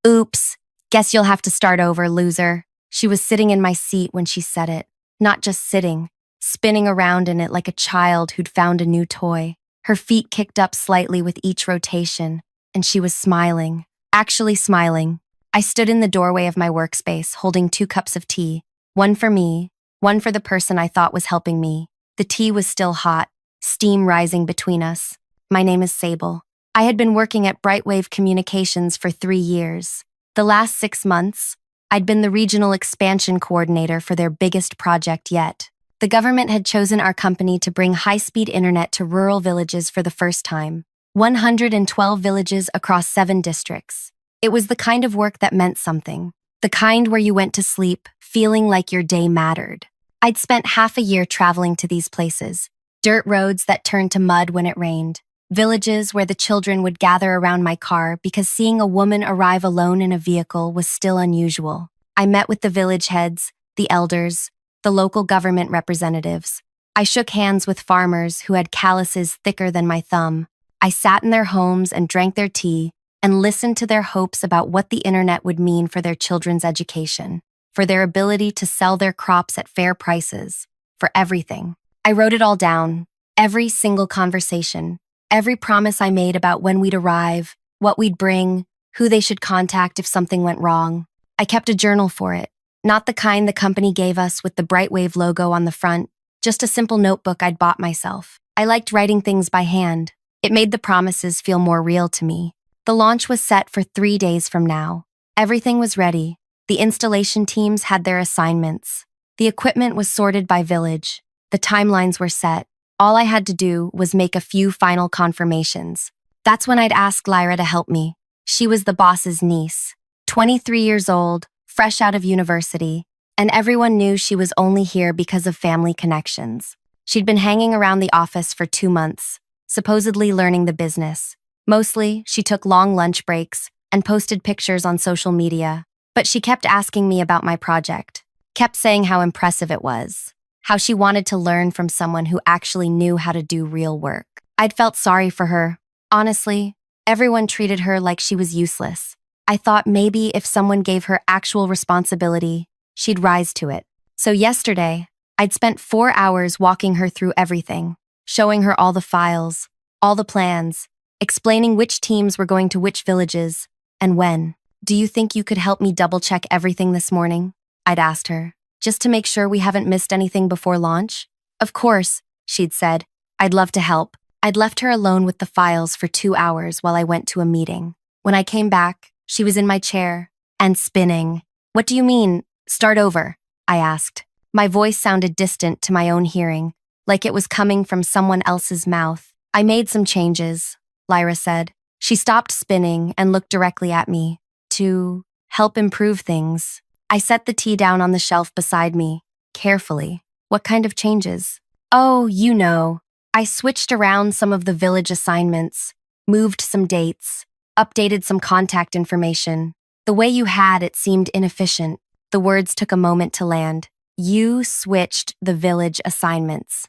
Oops, guess you'll have to start over, loser. She was sitting in my seat when she said it. Not just sitting, spinning around in it like a child who'd found a new toy. Her feet kicked up slightly with each rotation, and she was smiling. Actually smiling. I stood in the doorway of my workspace, holding 2 cups of tea. One for me, one for the person I thought was helping me. The tea was still hot, steam rising between us. My name is Sable. I had been working at Brightwave Communications for 3 years. The last 6 months, I'd been the regional expansion coordinator for their biggest project yet. The government had chosen our company to bring high-speed internet to rural villages for the first time. 112 villages across 7 districts. It was the kind of work that meant something. The kind where you went to sleep feeling like your day mattered. I'd spent half a year traveling to these places. Dirt roads that turned to mud when it rained. Villages where the children would gather around my car because seeing a woman arrive alone in a vehicle was still unusual. I met with the village heads, the elders, the local government representatives. I shook hands with farmers who had calluses thicker than my thumb. I sat in their homes and drank their tea and listened to their hopes about what the internet would mean for their children's education, for their ability to sell their crops at fair prices, for everything. I wrote it all down, every single conversation, every promise I made about when we'd arrive, what we'd bring, who they should contact if something went wrong. I kept a journal for it, not the kind the company gave us with the Brightwave logo on the front, just a simple notebook I'd bought myself. I liked writing things by hand. It made the promises feel more real to me. The launch was set for 3 days from now. Everything was ready. The installation teams had their assignments. The equipment was sorted by village. The timelines were set. All I had to do was make a few final confirmations. That's when I'd ask Lyra to help me. She was the boss's niece, 23 years old, fresh out of university, and everyone knew she was only here because of family connections. She'd been hanging around the office for 2 months, supposedly learning the business. Mostly, she took long lunch breaks and posted pictures on social media, but she kept asking me about my project, kept saying how impressive it was, how she wanted to learn from someone who actually knew how to do real work. I'd felt sorry for her. Honestly, everyone treated her like she was useless. I thought maybe if someone gave her actual responsibility, she'd rise to it. So yesterday, I'd spent 4 hours walking her through everything, showing her all the files, all the plans, explaining which teams were going to which villages, and when. Do you think you could help me double-check everything this morning? I'd asked her, just to make sure we haven't missed anything before launch. Of course, she'd said. I'd love to help. I'd left her alone with the files for 2 hours while I went to a meeting. When I came back, she was in my chair and spinning. What do you mean, start over? I asked. My voice sounded distant to my own hearing, like it was coming from someone else's mouth. I made some changes, Lyra said. She stopped spinning and looked directly at me. To help improve things. I set the tea down on the shelf beside me, carefully. What kind of changes? Oh, you know. I switched around some of the village assignments, moved some dates, updated some contact information. The way you had it seemed inefficient. The words took a moment to land. You switched the village assignments.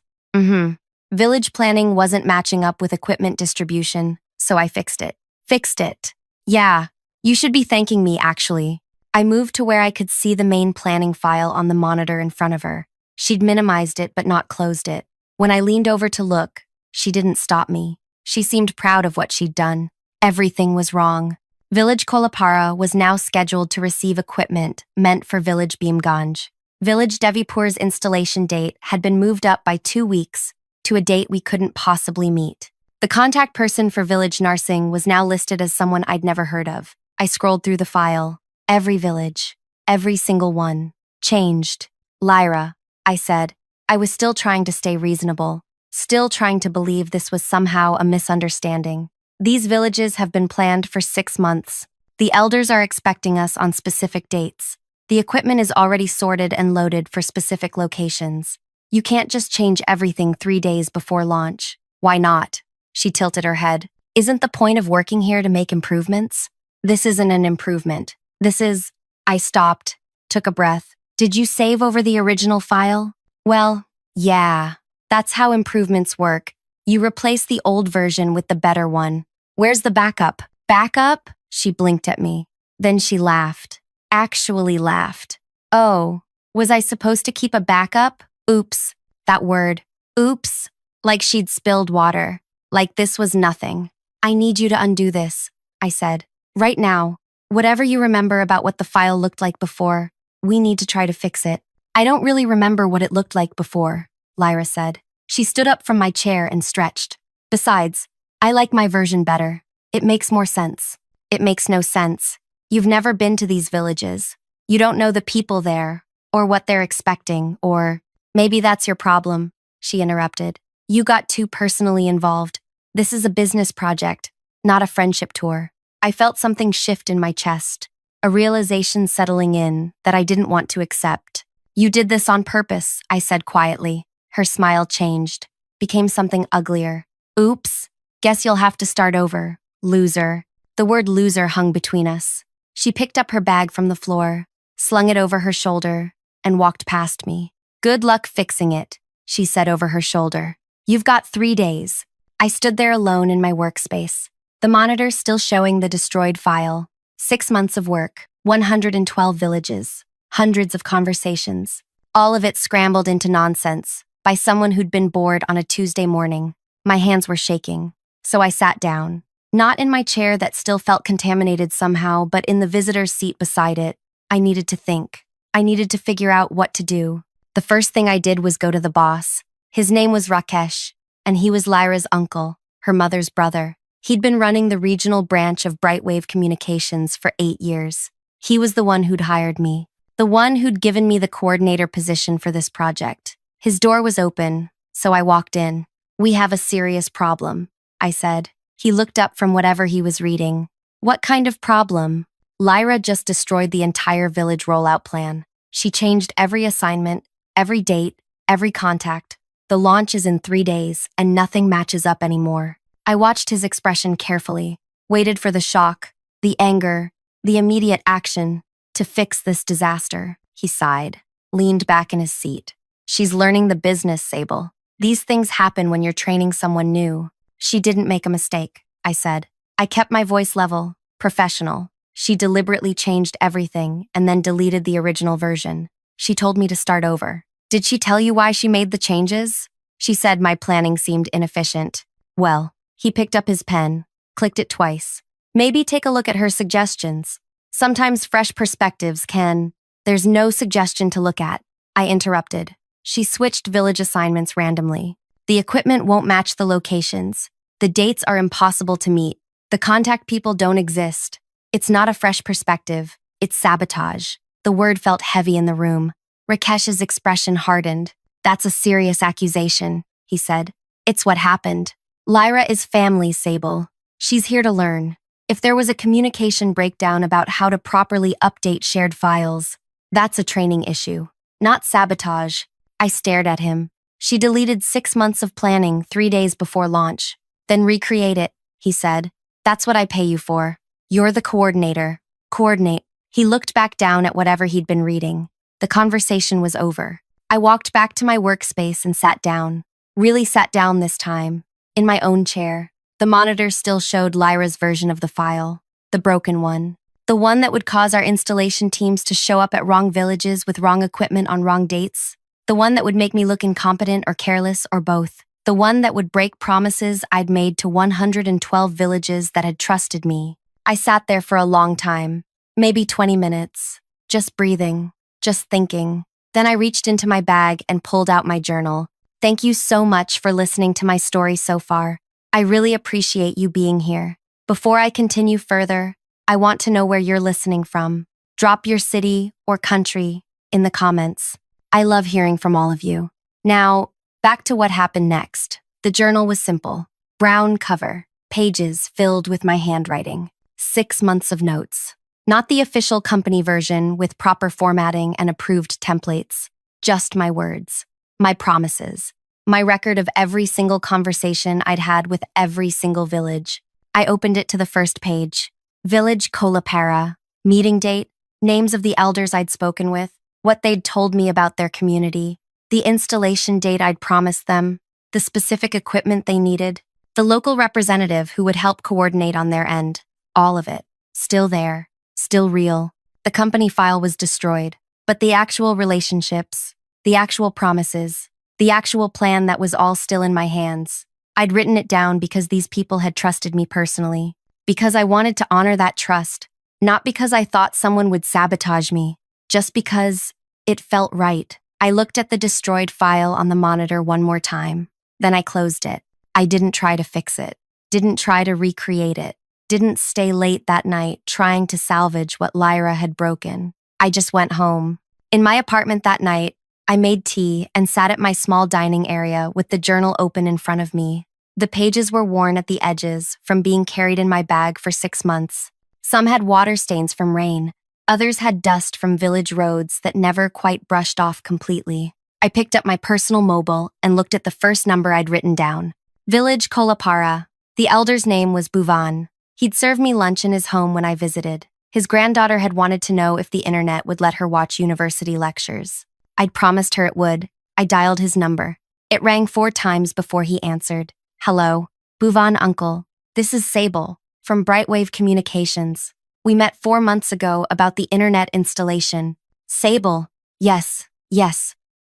Village planning wasn't matching up with equipment distribution, so I fixed it. Fixed it. Yeah, you should be thanking me, actually. I moved to where I could see the main planning file on the monitor in front of her. She'd minimized it but not closed it. When I leaned over to look, she didn't stop me. She seemed proud of what she'd done. Everything was wrong. Village Kolapara was now scheduled to receive equipment meant for Village Bhimganj. Village Devipur's installation date had been moved up by 2 weeks to a date we couldn't possibly meet. The contact person for Village Narsing was now listed as someone I'd never heard of. I scrolled through the file. Every village, every single one, changed. Lyra, I said. I was still trying to stay reasonable, still trying to believe this was somehow a misunderstanding. These villages have been planned for 6 months. The elders are expecting us on specific dates. The equipment is already sorted and loaded for specific locations. You can't just change everything 3 days before launch. Why not? She tilted her head. Isn't the point of working here to make improvements? This isn't an improvement. This is... I stopped, took a breath. Did you save over the original file? Well, yeah. That's how improvements work. You replace the old version with the better one. Where's the backup? Backup? She blinked at me. Then she laughed. Actually laughed. Oh, was I supposed to keep a backup? Oops. That word. Oops. Like she'd spilled water. Like this was nothing. I need you to undo this, I said. Right now. Whatever you remember about what the file looked like before, we need to try to fix it. I don't really remember what it looked like before, Lyra said. She stood up from my chair and stretched. Besides, I like my version better. It makes more sense. It makes no sense. You've never been to these villages. You don't know the people there, or what they're expecting, or maybe that's your problem, she interrupted. You got too personally involved. This is a business project, not a friendship tour. I felt something shift in my chest, a realization settling in that I didn't want to accept. You did this on purpose, I said quietly. Her smile changed, became something uglier. Oops, guess you'll have to start over, loser. The word loser hung between us. She picked up her bag from the floor, slung it over her shoulder, and walked past me. Good luck fixing it, she said over her shoulder. You've got 3 days. I stood there alone in my workspace, the monitor still showing the destroyed file. 6 months of work, 112 villages, hundreds of conversations, all of it scrambled into nonsense by someone who'd been bored on a Tuesday morning. My hands were shaking, so I sat down. Not in my chair that still felt contaminated somehow, but in the visitor's seat beside it. I needed to think. I needed to figure out what to do. The first thing I did was go to the boss. His name was Rakesh, and he was Lyra's uncle, her mother's brother. He'd been running the regional branch of Brightwave Communications for 8 years. He was the one who'd hired me, the one who'd given me the coordinator position for this project. His door was open, so I walked in. We have a serious problem, I said. He looked up from whatever he was reading. What kind of problem? Lyra just destroyed the entire village rollout plan. She changed every assignment, every date, every contact. The launch is in 3 days, and nothing matches up anymore. I watched his expression carefully, waited for the shock, the anger, the immediate action to fix this disaster. He sighed, leaned back in his seat. She's learning the business, Sable. These things happen when you're training someone new. She didn't make a mistake, I said. I kept my voice level, professional. She deliberately changed everything and then deleted the original version. She told me to start over. Did she tell you why she made the changes? She said my planning seemed inefficient. Well, he picked up his pen, clicked it twice. Maybe take a look at her suggestions. Sometimes fresh perspectives can. There's no suggestion to look at, I interrupted. She switched village assignments randomly. The equipment won't match the locations. The dates are impossible to meet. The contact people don't exist. It's not a fresh perspective. It's sabotage. The word felt heavy in the room. Rakesh's expression hardened. That's a serious accusation, he said. It's what happened. Lyra is family, Sable. She's here to learn. If there was a communication breakdown about how to properly update shared files, that's a training issue, not sabotage. I stared at him. She deleted 6 months of planning 3 days before launch. Then recreate it, he said. That's what I pay you for. You're the coordinator. Coordinate. He looked back down at whatever he'd been reading. The conversation was over. I walked back to my workspace and sat down. Really sat down this time. In my own chair. The monitor still showed Lyra's version of the file. The broken one. The one that would cause our installation teams to show up at wrong villages with wrong equipment on wrong dates. The one that would make me look incompetent or careless or both. The one that would break promises I'd made to 112 villages that had trusted me. I sat there for a long time, maybe 20 minutes, just breathing, just thinking. Then I reached into my bag and pulled out my journal. Thank you so much for listening to my story so far. I really appreciate you being here. Before I continue further, I want to know where you're listening from. Drop your city or country in the comments. I love hearing from all of you. Now, back to what happened next. The journal was simple. Brown cover, pages filled with my handwriting. 6 months of notes. Not the official company version with proper formatting and approved templates. Just my words. My promises. My record of every single conversation I'd had with every single village. I opened it to the first page. Village Kolapara. Meeting date. Names of the elders I'd spoken with. What they'd told me about their community. The installation date I'd promised them. The specific equipment they needed. The local representative who would help coordinate on their end. All of it. Still there. Still still real. The company file was destroyed. But the actual relationships, the actual promises, the actual plan that was all still in my hands. I'd written it down because these people had trusted me personally. Because I wanted to honor that trust. Not because I thought someone would sabotage me. Just because it felt right. I looked at the destroyed file on the monitor one more time. Then I closed it. I didn't try to fix it. Didn't try to recreate it. Didn't stay late that night trying to salvage what Lyra had broken. I just went home. In my apartment that night, I made tea and sat at my small dining area with the journal open in front of me. The pages were worn at the edges from being carried in my bag for 6 months. Some had water stains from rain. Others had dust from village roads that never quite brushed off completely. I picked up my personal mobile and looked at the first number I'd written down. Village Kolapara. The elder's name was Bhuvan. He'd served me lunch in his home when I visited. His granddaughter had wanted to know if the internet would let her watch university lectures. I'd promised her it would. I dialed his number. It rang 4 times before he answered. Hello, Bhuvan uncle. This is Sable, from Brightwave Communications. We met 4 months ago about the internet installation. Sable. Yes.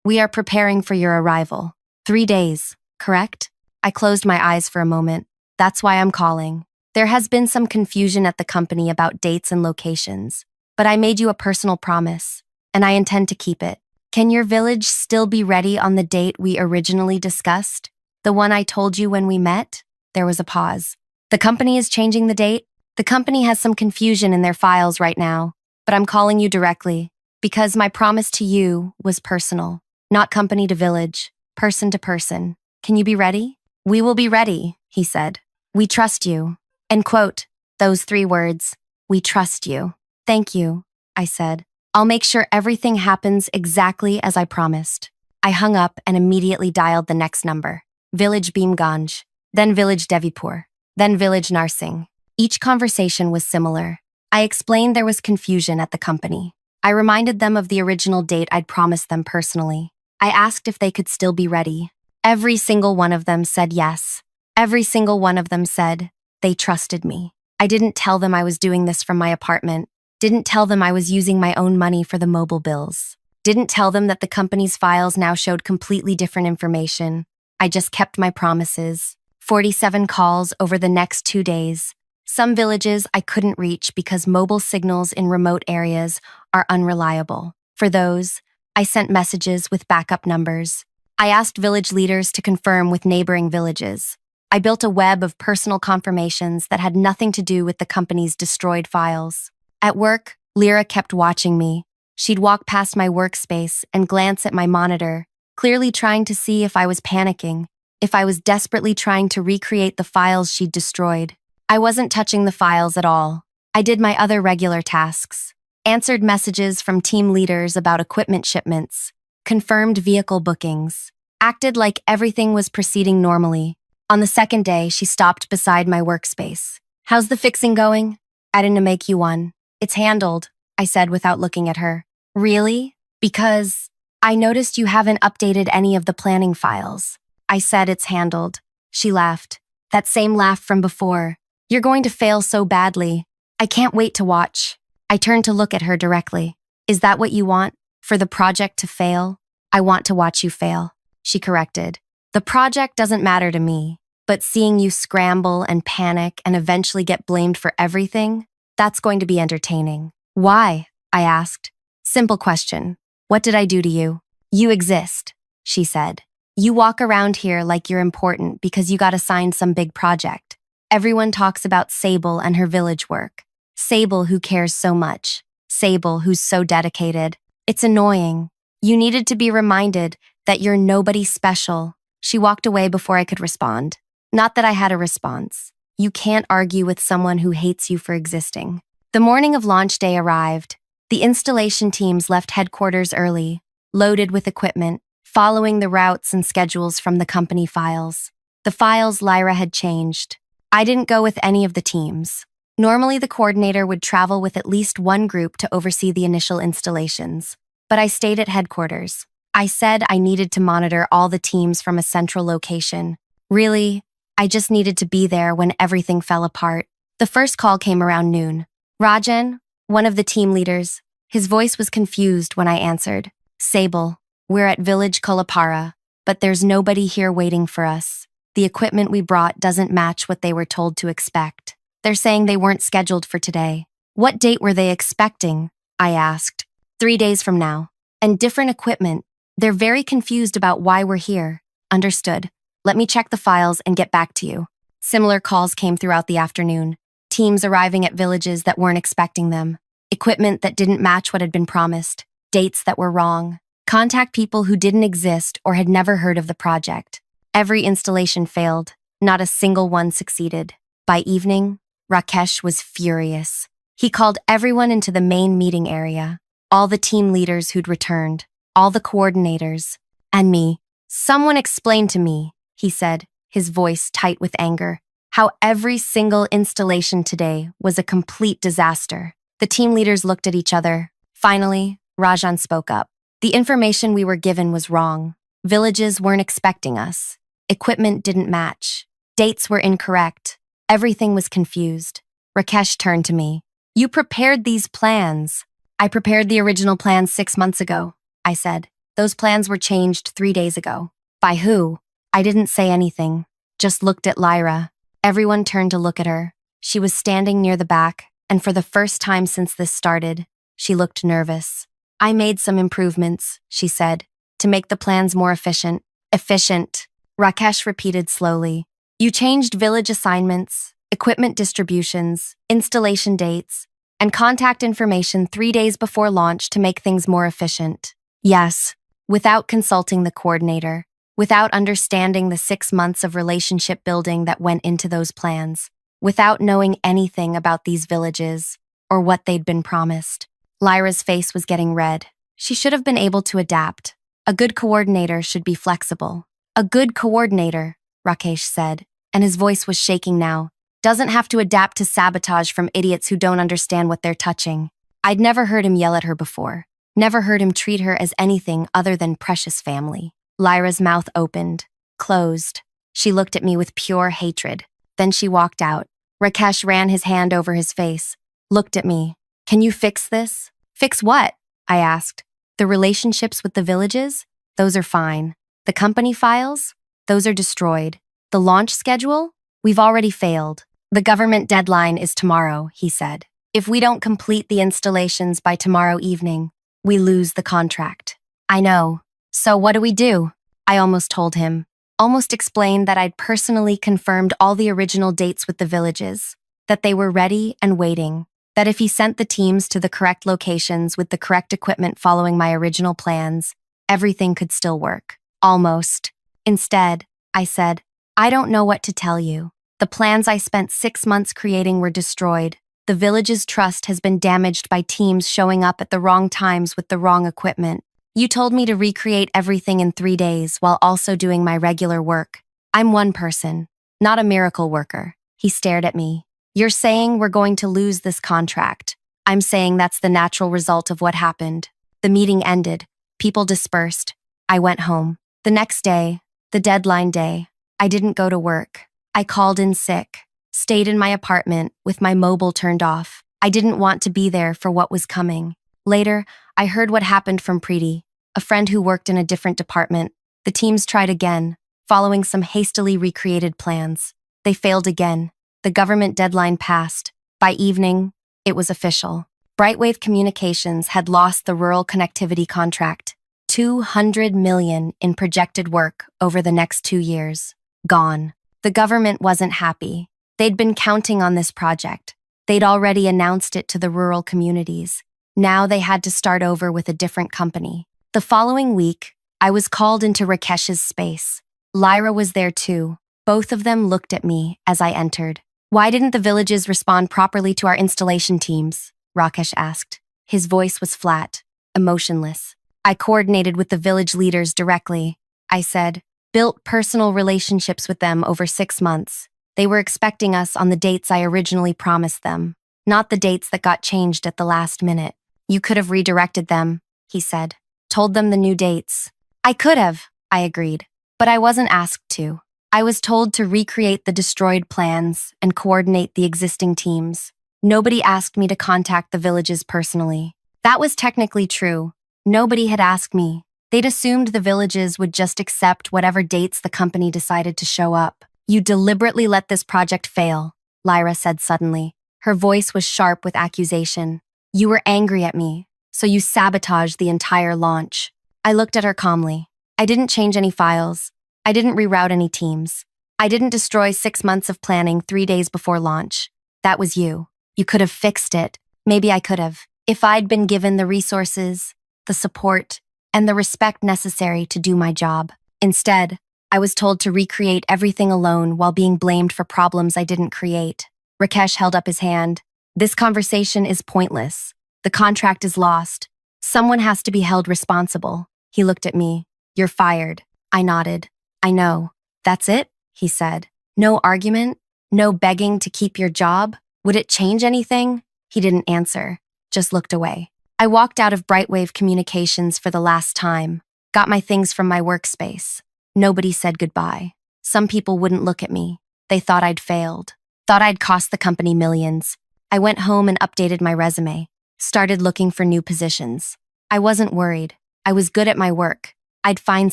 We are preparing for your arrival. 3 days, correct? I closed my eyes for a moment. That's why I'm calling. There has been some confusion at the company about dates and locations, but I made you a personal promise, and I intend to keep it. Can your village still be ready on the date we originally discussed? The one I told you when we met? There was a pause. The company is changing the date? The company has some confusion in their files right now, but I'm calling you directly because my promise to you was personal, not company to village, person to person. Can you be ready? We will be ready, he said. We trust you. End quote. Those 3 words. We trust you. Thank you, I said. I'll make sure everything happens exactly as I promised. I hung up and immediately dialed the next number. Village Bhimganj, then Village Devipur, then Village Narsing. Each conversation was similar. I explained there was confusion at the company. I reminded them of the original date I'd promised them personally. I asked if they could still be ready. Every single one of them said yes. Every single one of them said they trusted me. I didn't tell them I was doing this from my apartment. Didn't tell them I was using my own money for the mobile bills. Didn't tell them that the company's files now showed completely different information. I just kept my promises. 47 calls over the next 2 days. Some villages I couldn't reach because mobile signals in remote areas are unreliable. For those, I sent messages with backup numbers. I asked village leaders to confirm with neighboring villages. I built a web of personal confirmations that had nothing to do with the company's destroyed files. At work, Lyra kept watching me. She'd walk past my workspace and glance at my monitor, clearly trying to see if I was panicking, if I was desperately trying to recreate the files she'd destroyed. I wasn't touching the files at all. I did my other regular tasks, answered messages from team leaders about equipment shipments, confirmed vehicle bookings, acted like everything was proceeding normally. On the second day, she stopped beside my workspace. How's the fixing going? I didn't make you one. It's handled, I said without looking at her. Really? Because I noticed you haven't updated any of the planning files. I said it's handled. She laughed. That same laugh from before. You're going to fail so badly. I can't wait to watch. I turned to look at her directly. Is that what you want? For the project to fail? I want to watch you fail, she corrected. The project doesn't matter to me, but seeing you scramble and panic and eventually get blamed for everything, that's going to be entertaining. Why? I asked. Simple question. What did I do to you? You exist, she said. You walk around here like you're important because you got assigned some big project. Everyone talks about Sable and her village work. Sable who cares so much. Sable who's so dedicated. It's annoying. You needed to be reminded that you're nobody special. She walked away before I could respond. Not that I had a response. You can't argue with someone who hates you for existing. The morning of launch day arrived. The installation teams left headquarters early, loaded with equipment, following the routes and schedules from the company files. The files Lyra had changed. I didn't go with any of the teams. Normally, the coordinator would travel with at least one group to oversee the initial installations, but I stayed at headquarters. I said I needed to monitor all the teams from a central location. Really, I just needed to be there when everything fell apart. The first call came around noon. Rajan, One of the team leaders. His voice was confused when I answered. Sable, we're at Village Kolapara, but there's nobody here waiting for us. The equipment we brought doesn't match what they were told to expect. They're saying they weren't scheduled for today. What date were they expecting? I asked. 3 days from now. And different equipment. They're very confused about why we're here. Understood. Let me check the files and get back to you. Similar calls came throughout the afternoon. Teams arriving at villages that weren't expecting them. Equipment that didn't match what had been promised. Dates that were wrong. Contact people who didn't exist or had never heard of the project. Every installation failed. Not a single one succeeded. By evening, Rakesh was furious. He called everyone into the main meeting area. All the team leaders who'd returned. All the coordinators. And me. Someone explained to me, he said, his voice tight with anger, how every single installation today was a complete disaster. The team leaders looked at each other. Finally, Rajan spoke up. The information we were given was wrong. Villages weren't expecting us. Equipment didn't match. Dates were incorrect. Everything was confused. Rakesh turned to me. You prepared these plans. I prepared the original plans 6 months ago, I said. Those plans were changed 3 days ago. By who? I didn't say anything, just looked at Lyra. Everyone turned to look at her. She was standing near the back, and for the first time since this started, she looked nervous. I made some improvements, she said, to make the plans more efficient. Efficient, Rakesh repeated slowly. You changed village assignments, equipment distributions, installation dates, and contact information 3 days before launch to make things more efficient. Yes, without consulting the coordinator, without understanding the 6 months of relationship building that went into those plans, without knowing anything about these villages or what they'd been promised. Lyra's face was getting red. She should have been able to adapt. A good coordinator should be flexible. A good coordinator, Rakesh said, and his voice was shaking now, doesn't have to adapt to sabotage from idiots who don't understand what they're touching. I'd never heard him yell at her before. Never heard him treat her as anything other than precious family. Lyra's mouth opened, closed. She looked at me with pure hatred. Then she walked out. Rakesh ran his hand over his face, looked at me. Can you fix this? Fix what? I asked. The relationships with the villages? Those are fine. The company files? Those are destroyed. The launch schedule? We've already failed. The government deadline is tomorrow, he said. If we don't complete the installations by tomorrow evening, we lose the contract. I know. So what do we do? I almost told him. Almost explained that I'd personally confirmed all the original dates with the villages, that they were ready and waiting, that if he sent the teams to the correct locations with the correct equipment following my original plans, everything could still work. Almost. Instead, I said, I don't know what to tell you. The plans I spent 6 months creating were destroyed. The village's trust has been damaged by teams showing up at the wrong times with the wrong equipment. You told me to recreate everything in 3 days while also doing my regular work. I'm one person, not a miracle worker. He stared at me. You're saying we're going to lose this contract. I'm saying that's the natural result of what happened. The meeting ended. People dispersed. I went home. The next day, the deadline day, I didn't go to work. I called in sick, stayed in my apartment with my mobile turned off. I didn't want to be there for what was coming. Later, I heard what happened from Preeti, a friend who worked in a different department. The teams tried again, following some hastily recreated plans. They failed again. The government deadline passed. By evening, it was official. Brightwave Communications had lost the rural connectivity contract. 200 million in projected work over the next 2 years. Gone. The government wasn't happy. They'd been counting on this project. They'd already announced it to the rural communities. Now they had to start over with a different company. The following week, I was called into Rakesh's space. Lyra was there too. Both of them looked at me as I entered. Why didn't the villages respond properly to our installation teams? Rakesh asked. His voice was flat, emotionless. I coordinated with the village leaders directly, I said. Built personal relationships with them over 6 months. They were expecting us on the dates I originally promised them, not the dates that got changed at the last minute. You could have redirected them, he said. Told them the new dates. I could have, I agreed, but I wasn't asked to. I was told to recreate the destroyed plans and coordinate the existing teams. Nobody asked me to contact the villages personally. That was technically true. Nobody had asked me. They'd assumed the villages would just accept whatever dates the company decided to show up. You deliberately let this project fail, Lyra said suddenly. Her voice was sharp with accusation. You were angry at me, so you sabotaged the entire launch. I looked at her calmly. I didn't change any files. I didn't reroute any teams. I didn't destroy 6 months of planning 3 days before launch. That was you. You could have fixed it. Maybe I could have. If I'd been given the resources, the support, and the respect necessary to do my job. Instead, I was told to recreate everything alone while being blamed for problems I didn't create. Rakesh held up his hand. This conversation is pointless. The contract is lost. Someone has to be held responsible. He looked at me. You're fired. I nodded. I know. That's it? He said. No argument? No begging to keep your job? Would it change anything? He didn't answer, just looked away. I walked out of Brightwave Communications for the last time, got my things from my workspace. Nobody said goodbye. Some people wouldn't look at me. They thought I'd failed, thought I'd cost the company millions. I went home and updated my resume, started looking for new positions. I wasn't worried. I was good at my work. I'd find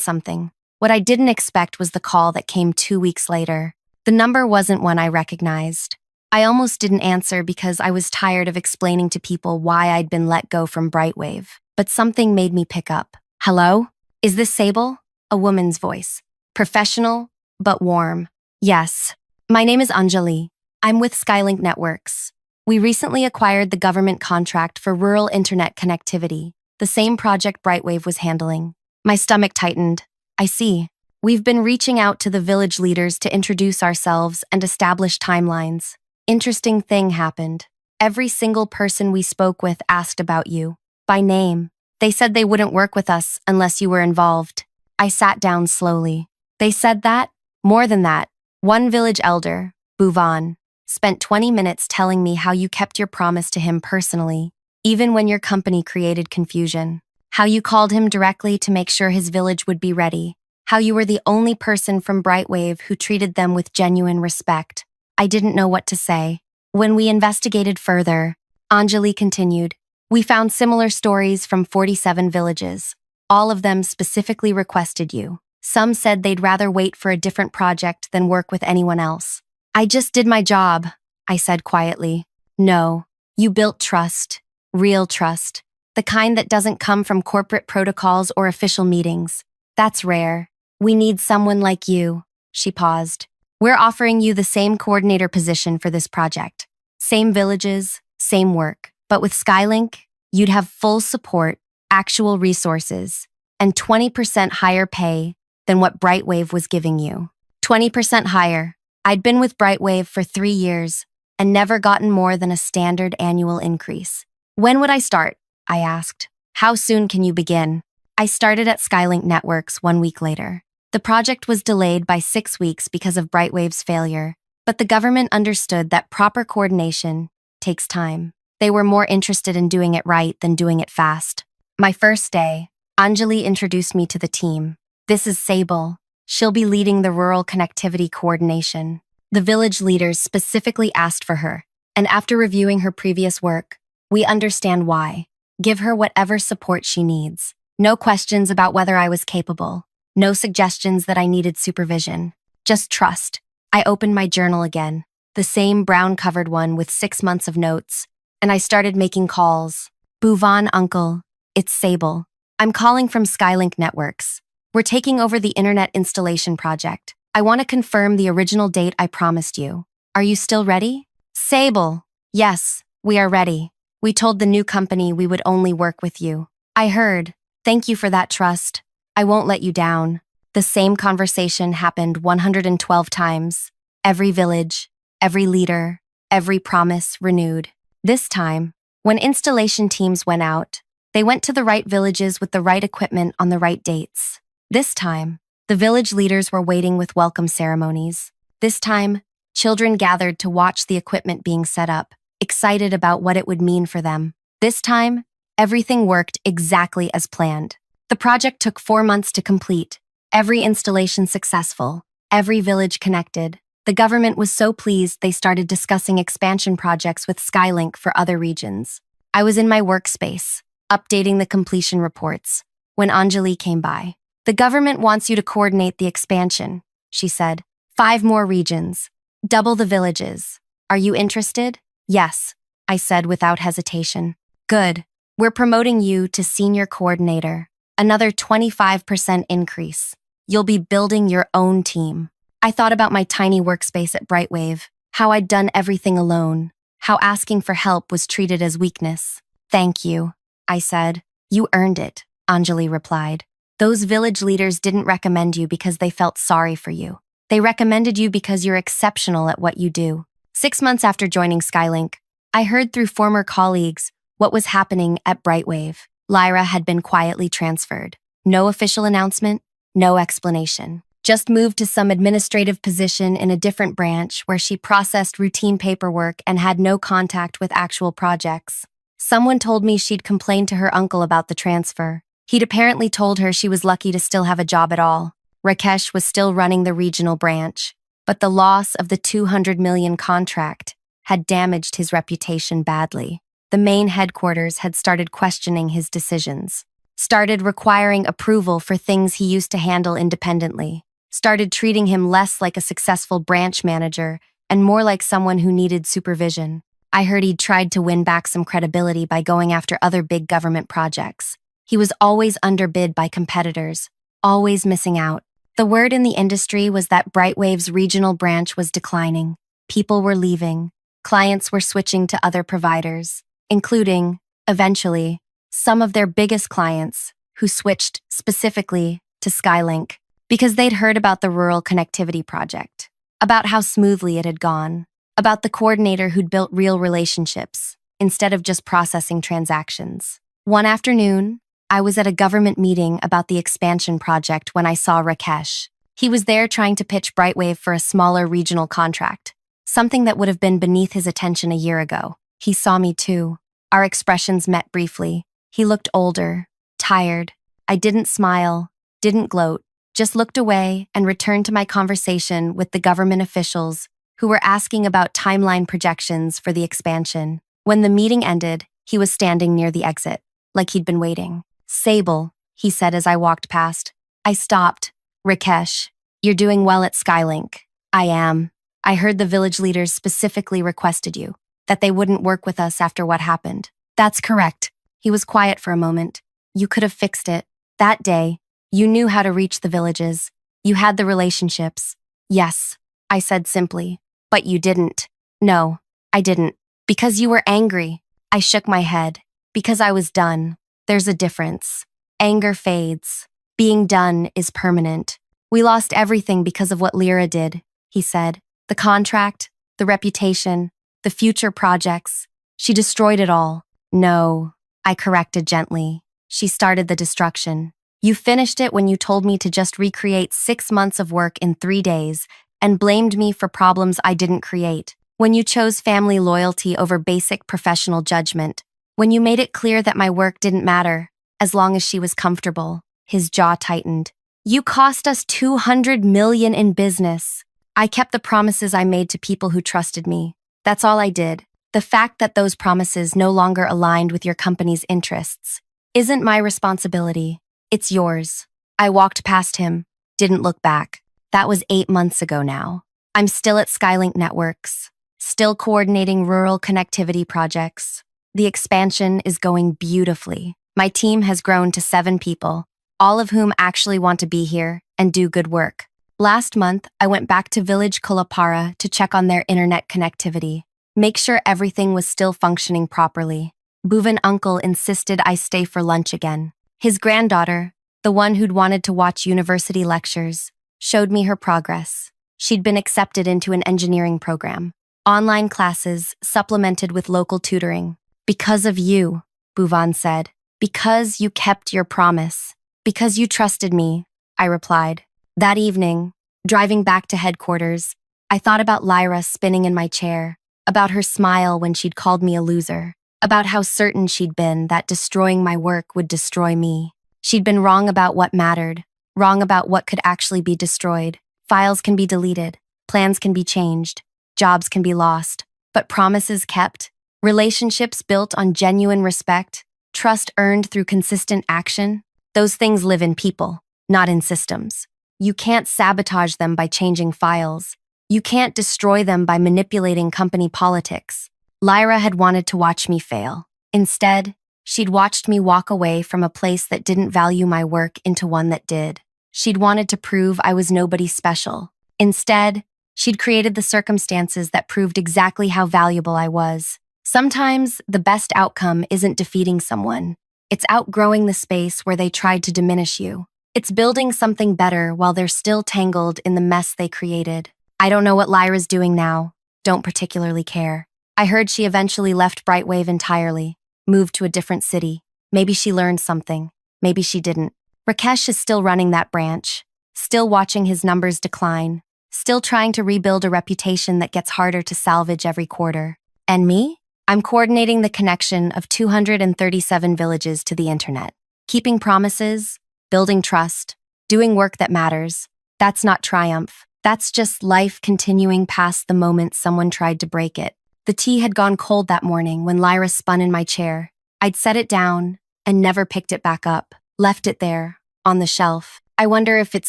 something. What I didn't expect was the call that came 2 weeks later. The number wasn't one I recognized. I almost didn't answer because I was tired of explaining to people why I'd been let go from Brightwave. But something made me pick up. Hello? Is this Sable? A woman's voice. Professional, but warm. Yes. My name is Anjali. I'm with Skylink Networks. We recently acquired the government contract for rural internet connectivity, the same project Brightwave was handling. My stomach tightened. I see. We've been reaching out to the village leaders to introduce ourselves and establish timelines. Interesting thing happened. Every single person we spoke with asked about you, by name. They said they wouldn't work with us unless you were involved. I sat down slowly. They said that? More than that. One village elder, Bhuvan, spent 20 minutes telling me how you kept your promise to him personally, even when your company created confusion. How you called him directly to make sure his village would be ready. How you were the only person from Brightwave who treated them with genuine respect. I didn't know what to say. When we investigated further, Anjali continued, we found similar stories from 47 villages. All of them specifically requested you. Some said they'd rather wait for a different project than work with anyone else. I just did my job, I said quietly. No, you built trust. Real trust. The kind that doesn't come from corporate protocols or official meetings. That's rare. We need someone like you. She paused. We're offering you the same coordinator position for this project. Same villages, same work. But with Skylink, you'd have full support, actual resources, and 20% higher pay than what Brightwave was giving you. 20% higher. I'd been with Brightwave for 3 years and never gotten more than a standard annual increase. When would I start? I asked. How soon can you begin? I started at Skylink Networks 1 week later. The project was delayed by 6 weeks because of Brightwave's failure, but the government understood that proper coordination takes time. They were more interested in doing it right than doing it fast. My first day, Anjali introduced me to the team. This is Sable. She'll be leading the rural connectivity coordination. The village leaders specifically asked for her, and after reviewing her previous work, we understand why. Give her whatever support she needs. No questions about whether I was capable. No suggestions that I needed supervision. Just trust. I opened my journal again, the same brown-covered one with 6 months of notes, and I started making calls. Bhuvan, uncle. It's Sable. I'm calling from Skylink Networks. We're taking over the internet installation project. I want to confirm the original date I promised you. Are you still ready? Sable. Yes, we are ready. We told the new company we would only work with you. I heard. Thank you for that trust. I won't let you down. The same conversation happened 112 times. Every village, every leader, every promise renewed. This time, when installation teams went out, they went to the right villages with the right equipment on the right dates. This time, the village leaders were waiting with welcome ceremonies. This time, children gathered to watch the equipment being set up, excited about what it would mean for them. This time, everything worked exactly as planned. The project took 4 months to complete, every installation successful, every village connected. The government was so pleased they started discussing expansion projects with Skylink for other regions. I was in my workspace, updating the completion reports, when Anjali came by. The government wants you to coordinate the expansion, she said. 5 more regions. Double the villages. Are you interested? Yes, I said without hesitation. Good. We're promoting you to senior coordinator. Another 25% increase. You'll be building your own team. I thought about my tiny workspace at Brightwave, how I'd done everything alone, how asking for help was treated as weakness. Thank you, I said. You earned it, Anjali replied. Those village leaders didn't recommend you because they felt sorry for you. They recommended you because you're exceptional at what you do. 6 months after joining Skylink, I heard through former colleagues what was happening at Brightwave. Lyra had been quietly transferred. No official announcement, no explanation. Just moved to some administrative position in a different branch where she processed routine paperwork and had no contact with actual projects. Someone told me she'd complained to her uncle about the transfer. He'd apparently told her she was lucky to still have a job at all. Rakesh was still running the regional branch, but the loss of the $200 million contract had damaged his reputation badly. The main headquarters had started questioning his decisions, started requiring approval for things he used to handle independently, started treating him less like a successful branch manager and more like someone who needed supervision. I heard he'd tried to win back some credibility by going after other big government projects. He was always underbid by competitors, always missing out. The word in the industry was that Brightwave's regional branch was declining. People were leaving. Clients were switching to other providers, including, eventually, some of their biggest clients who switched specifically to Skylink because they'd heard about the rural connectivity project, about how smoothly it had gone, about the coordinator who'd built real relationships instead of just processing transactions. One afternoon, I was at a government meeting about the expansion project when I saw Rakesh. He was there trying to pitch Brightwave for a smaller regional contract, something that would have been beneath his attention a year ago. He saw me too. Our expressions met briefly. He looked older, tired. I didn't smile, didn't gloat, just looked away and returned to my conversation with the government officials who were asking about timeline projections for the expansion. When the meeting ended, he was standing near the exit, like he'd been waiting. Sable, he said as I walked past. I stopped. Rakesh, you're doing well at Skylink. I am. I heard the village leaders specifically requested you, that they wouldn't work with us after what happened. That's correct. He was quiet for a moment. You could have fixed it. That day, you knew how to reach the villages. You had the relationships. Yes, I said simply. But you didn't. No, I didn't. Because you were angry. I shook my head. Because I was done. There's a difference. Anger fades. Being done is permanent. We lost everything because of what Lyra did, he said. The contract, the reputation, the future projects. She destroyed it all. No, I corrected gently. She started the destruction. You finished it when you told me to just recreate 6 months of work in 3 days and blamed me for problems I didn't create. When you chose family loyalty over basic professional judgment. When you made it clear that my work didn't matter, as long as she was comfortable. His jaw tightened. You cost us $200 million in business. I kept the promises I made to people who trusted me. That's all I did. The fact that those promises no longer aligned with your company's interests isn't my responsibility. It's yours. I walked past him, didn't look back. That was 8 months ago now. I'm still at Skylink Networks, still coordinating rural connectivity projects. The expansion is going beautifully. My team has grown to 7 people, all of whom actually want to be here and do good work. Last month, I went back to Village Kulapara to check on their internet connectivity, make sure everything was still functioning properly. Bhuvan uncle insisted I stay for lunch again. His granddaughter, the one who'd wanted to watch university lectures, showed me her progress. She'd been accepted into an engineering program. Online classes supplemented with local tutoring. Because of you, Bhuvan said. Because you kept your promise. Because you trusted me, I replied. That evening, driving back to headquarters, I thought about Lyra spinning in my chair, about her smile when she'd called me a loser, about how certain she'd been that destroying my work would destroy me. She'd been wrong about what mattered, wrong about what could actually be destroyed. Files can be deleted, Plans can be changed, jobs can be lost, but promises kept, relationships built on genuine respect, trust earned through consistent action, those things live in people, not in systems. You can't sabotage them by changing files. You can't destroy them by manipulating company politics. Lyra had wanted to watch me fail. Instead, she'd watched me walk away from a place that didn't value my work into one that did. She'd wanted to prove I was nobody special. Instead, she'd created the circumstances that proved exactly how valuable I was. Sometimes, the best outcome isn't defeating someone. It's outgrowing the space where they tried to diminish you. It's building something better while they're still tangled in the mess they created. I don't know what Lyra's doing now. Don't particularly care. I heard she eventually left Brightwave entirely, moved to a different city. Maybe she learned something. Maybe she didn't. Rakesh is still running that branch, still watching his numbers decline, still trying to rebuild a reputation that gets harder to salvage every quarter. And me? I'm coordinating the connection of 237 villages to the internet, keeping promises, building trust, doing work that matters. That's not triumph. That's just life continuing past the moment someone tried to break it. The tea had gone cold that morning when Lyra spun in my chair. I'd set it down and never picked it back up, left it there, on the shelf. I wonder if it's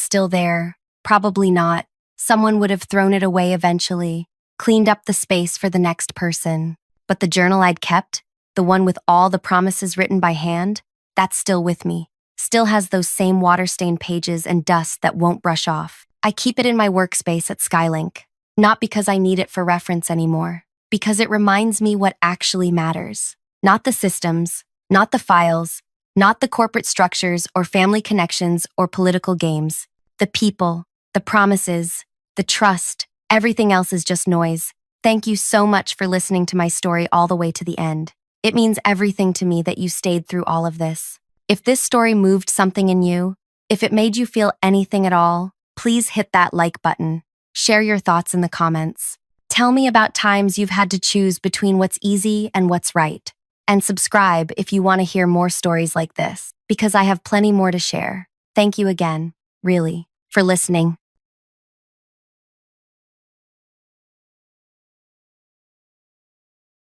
still there. Probably not. Someone would have thrown it away eventually, cleaned up the space for the next person. But the journal I'd kept, the one with all the promises written by hand, that's still with me. Still has those same water-stained pages and dust that won't brush off. I keep it in my workspace at Skylink, not because I need it for reference anymore, because it reminds me what actually matters. Not the systems, not the files, not the corporate structures or family connections or political games. The people, the promises, the trust, everything else is just noise. Thank you so much for listening to my story all the way to the end. It means everything to me that you stayed through all of this. If this story moved something in you, if it made you feel anything at all, please hit that like button. Share your thoughts in the comments. Tell me about times you've had to choose between what's easy and what's right. And subscribe if you want to hear more stories like this, because I have plenty more to share. Thank you again, really, for listening.